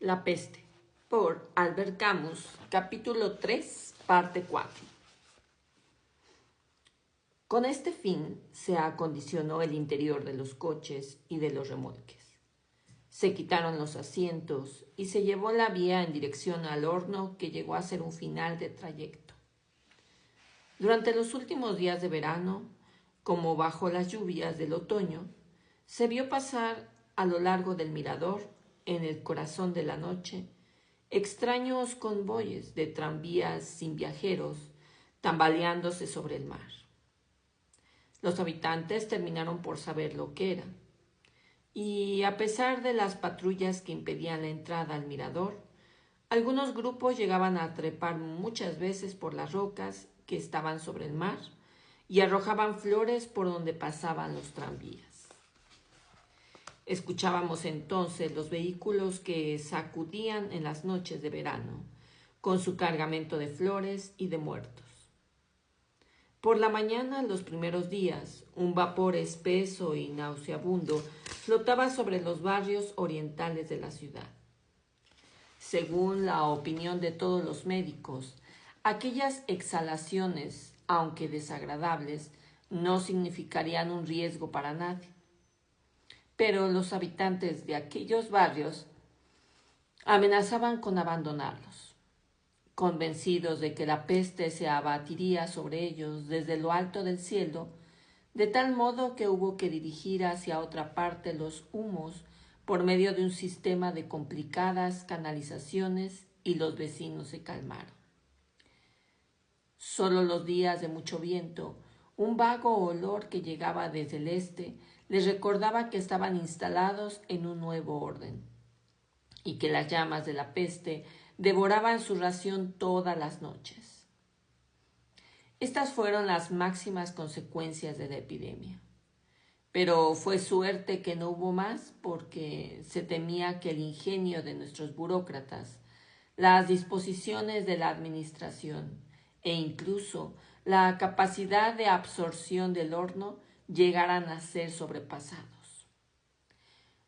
La peste, por Albert Camus, capítulo 3, parte 4. Con este fin se acondicionó el interior de los coches y de los remolques. Se quitaron los asientos y se llevó la vía en dirección al horno, que llegó a ser un final de trayecto. Durante los últimos días de verano, como bajo las lluvias del otoño, se vio pasar a lo largo del mirador, en el corazón de la noche, extraños convoyes de tranvías sin viajeros tambaleándose sobre el mar. Los habitantes terminaron por saber lo que era, y a pesar de las patrullas que impedían la entrada al mirador, algunos grupos llegaban a trepar muchas veces por las rocas que estaban sobre el mar y arrojaban flores por donde pasaban los tranvías. Escuchábamos entonces los vehículos que sacudían en las noches de verano, con su cargamento de flores y de muertos. Por la mañana, los primeros días, un vapor espeso y nauseabundo flotaba sobre los barrios orientales de la ciudad. Según la opinión de todos los médicos, aquellas exhalaciones, aunque desagradables, no significarían un riesgo para nadie. Pero los habitantes de aquellos barrios amenazaban con abandonarlos, convencidos de que la peste se abatiría sobre ellos desde lo alto del cielo, de tal modo que hubo que dirigir hacia otra parte los humos por medio de un sistema de complicadas canalizaciones, y los vecinos se calmaron. Solo los días de mucho viento, un vago olor que llegaba desde el este les recordaba que estaban instalados en un nuevo orden y que las llamas de la peste devoraban su ración todas las noches. Estas fueron las máximas consecuencias de la epidemia. Pero fue suerte que no hubo más, porque se temía que el ingenio de nuestros burócratas, las disposiciones de la administración e incluso la capacidad de absorción del horno llegaran a ser sobrepasados.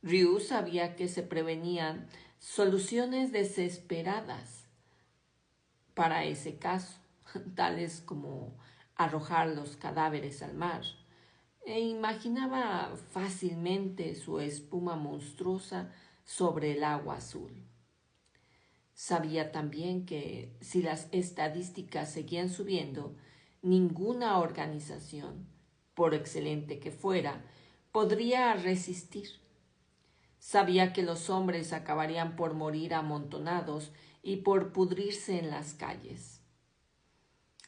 Ryu sabía que se prevenían soluciones desesperadas para ese caso, tales como arrojar los cadáveres al mar, e imaginaba fácilmente su espuma monstruosa sobre el agua azul. Sabía también que, si las estadísticas seguían subiendo, ninguna organización, por excelente que fuera, podría resistir. Sabía que los hombres acabarían por morir amontonados y por pudrirse en las calles.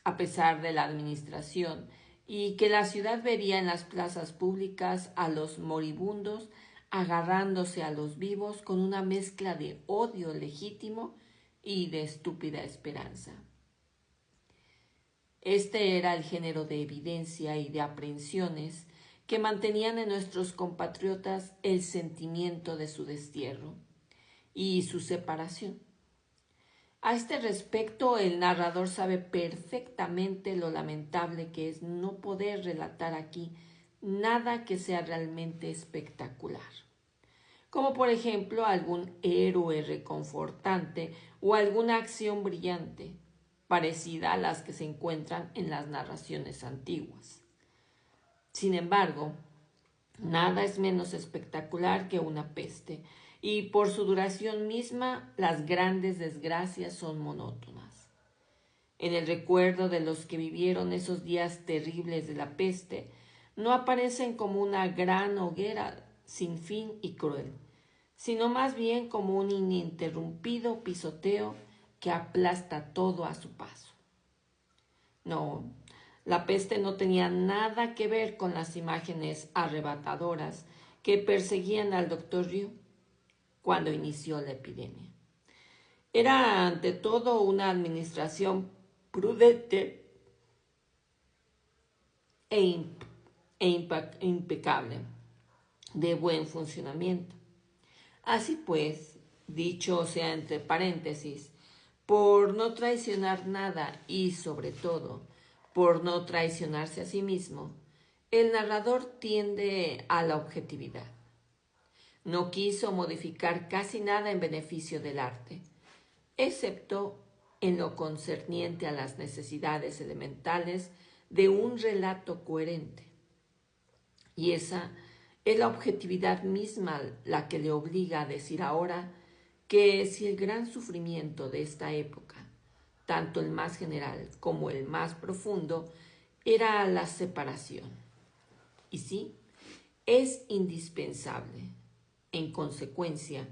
A pesar de la administración, y que la ciudad vería en las plazas públicas a los moribundos agarrándose a los vivos con una mezcla de odio legítimo y de estúpida esperanza. Este era el género de evidencia y de aprehensiones que mantenían en nuestros compatriotas el sentimiento de su destierro y su separación. A este respecto, el narrador sabe perfectamente lo lamentable que es no poder relatar aquí nada que sea realmente espectacular, como por ejemplo algún héroe reconfortante o alguna acción brillante, parecida a las que se encuentran en las narraciones antiguas. Sin embargo, nada es menos espectacular que una peste, y por su duración misma las grandes desgracias son monótonas. En el recuerdo de los que vivieron esos días terribles de la peste, no aparecen como una gran hoguera sin fin y cruel, sino más bien como un ininterrumpido pisoteo que aplasta todo a su paso. No, la peste no tenía nada que ver con las imágenes arrebatadoras que perseguían al doctor Ryu cuando inició la epidemia. Era ante todo una administración prudente e impecable, de buen funcionamiento. Así pues, dicho sea entre paréntesis, por no traicionar nada y, sobre todo, por no traicionarse a sí mismo, el narrador tiende a la objetividad. No quiso modificar casi nada en beneficio del arte, excepto en lo concerniente a las necesidades elementales de un relato coherente. Y esa es la objetividad misma la que le obliga a decir ahora que si el gran sufrimiento de esta época, tanto el más general como el más profundo, era la separación. Y sí, es indispensable, en consecuencia,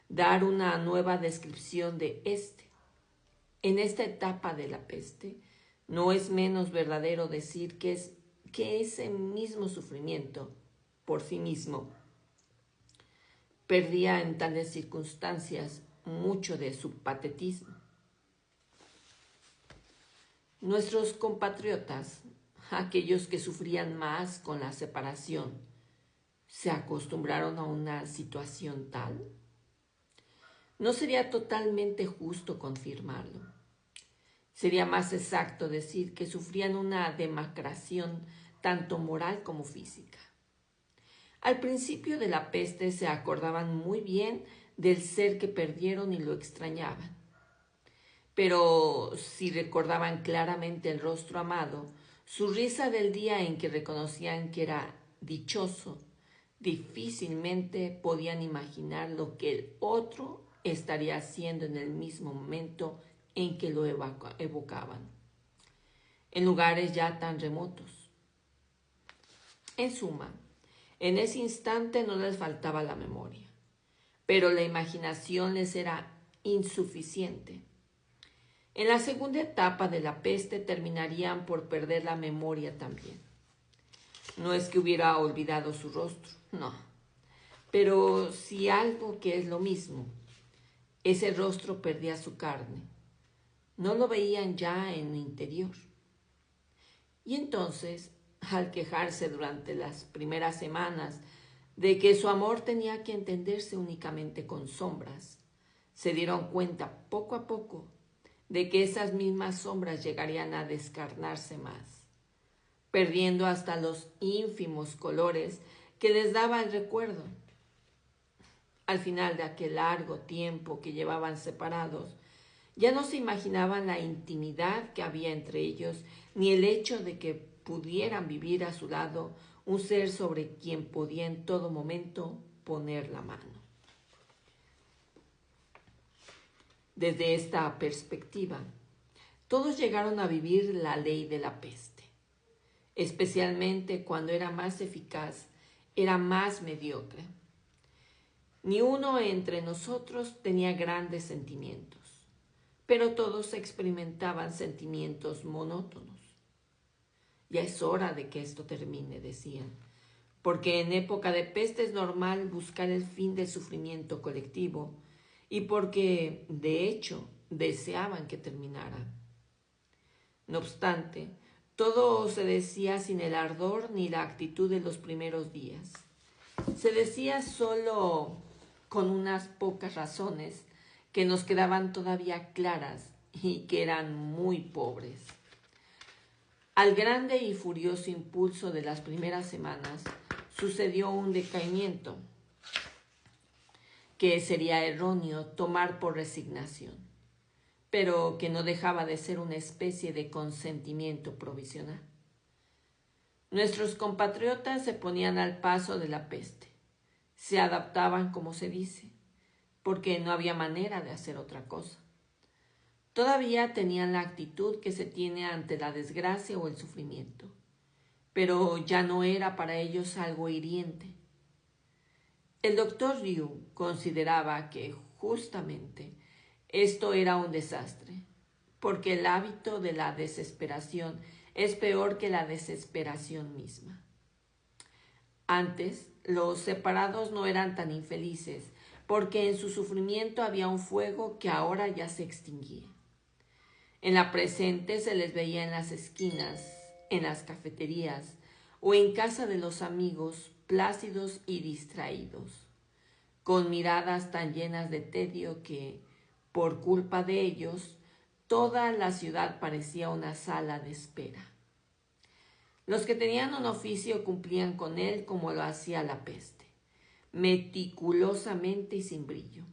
dar una nueva descripción de este. En esta etapa de la peste, no es menos verdadero decir que ese mismo sufrimiento, por sí mismo, perdía en tales circunstancias mucho de su patetismo. Nuestros compatriotas, aquellos que sufrían más con la separación, ¿se acostumbraron a una situación tal? No sería totalmente justo confirmarlo. Sería más exacto decir que sufrían una demacración tanto moral como física. Al principio de la peste se acordaban muy bien del ser que perdieron y lo extrañaban. Pero si recordaban claramente el rostro amado, su risa del día en que reconocían que era dichoso, difícilmente podían imaginar lo que el otro estaría haciendo en el mismo momento en que lo evocaban, en lugares ya tan remotos. En suma, en ese instante no les faltaba la memoria, pero la imaginación les era insuficiente. En la segunda etapa de la peste terminarían por perder la memoria también. No es que hubiera olvidado su rostro, no, pero si algo que es lo mismo, ese rostro perdía su carne, no lo veían ya en el interior. Y entonces, al quejarse durante las primeras semanas de que su amor tenía que entenderse únicamente con sombras, se dieron cuenta poco a poco de que esas mismas sombras llegarían a descarnarse más, perdiendo hasta los ínfimos colores que les daba el recuerdo. Al final de aquel largo tiempo que llevaban separados, ya no se imaginaban la intimidad que había entre ellos, ni el hecho de que pudieran vivir a su lado un ser sobre quien podía en todo momento poner la mano. Desde esta perspectiva, todos llegaron a vivir la ley de la peste, especialmente cuando era más eficaz, era más mediocre. Ni uno entre nosotros tenía grandes sentimientos, pero todos experimentaban sentimientos monótonos. Ya es hora de que esto termine, decían, porque en época de peste es normal buscar el fin del sufrimiento colectivo y porque, de hecho, deseaban que terminara. No obstante, todo se decía sin el ardor ni la actitud de los primeros días. Se decía solo con unas pocas razones que nos quedaban todavía claras y que eran muy pobres. Al grande y furioso impulso de las primeras semanas sucedió un decaimiento que sería erróneo tomar por resignación, pero que no dejaba de ser una especie de consentimiento provisional. Nuestros compatriotas se ponían al paso de la peste, se adaptaban, como se dice, porque no había manera de hacer otra cosa. Todavía tenían la actitud que se tiene ante la desgracia o el sufrimiento, pero ya no era para ellos algo hiriente. El doctor Liu consideraba que justamente esto era un desastre, porque el hábito de la desesperación es peor que la desesperación misma. Antes, los separados no eran tan infelices, porque en su sufrimiento había un fuego que ahora ya se extinguía. En la presente se les veía en las esquinas, en las cafeterías o en casa de los amigos, plácidos y distraídos, con miradas tan llenas de tedio que, por culpa de ellos, toda la ciudad parecía una sala de espera. Los que tenían un oficio cumplían con él como lo hacía la peste, meticulosamente y sin brillo.